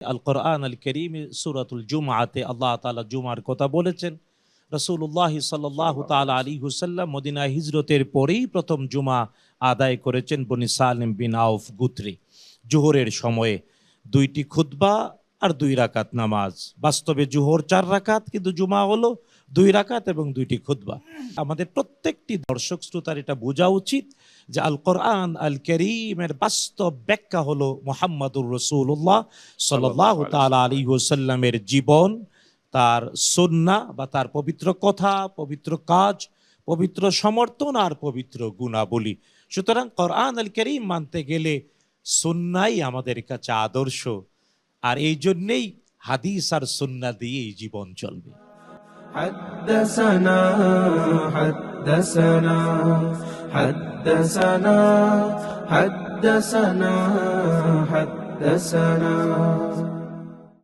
আল কোরআন আল করিম সূরাতুল জুমআতে আল্লাহ তাআলা জুমার কথা বলেছেন। রাসূলুল্লাহ সাল্লাল্লাহু তাআলা আলাইহি ওয়াসাল্লাম মদিনা হিজরতের পরেই প্রথম জুমা আদায় করেছেন বনি সালিম বিন আউফ গোত্রে। জোহরের সময়ে 2টি খুতবা আর 2 রাকাত নামাজ। বাস্তবে জোহর 4 রাকাত, কিন্তু জুমা হলো 2 রাকাত এবং 2টি খুতবা। আমাদের প্রত্যেকটি দর্শক শ্রোতার এটা বোঝা উচিত যে আল কোরআন আল কারীমের বাস্তব ব্যাখ্যা হলো মুহাম্মাদুর রাসূলুল্লাহ সাল্লাল্লাহু তাআলা আলাইহি ওয়াসাল্লামের জীবন, তার সুন্নাহ বা তার পবিত্র কথা, পবিত্র কাজ, পবিত্র সমর্থন আর পবিত্র গুণাবলী। সুতরাং কোরআন আল কারীম মানতে গেলে সুন্নাহই আমাদের কাছে আদর্শ, আর এই জন্যেই হাদিস আর সুন্নাহ দিয়েই জীবন চলবে। حدثنا حدثنا حدثنا حدثنا حدثنا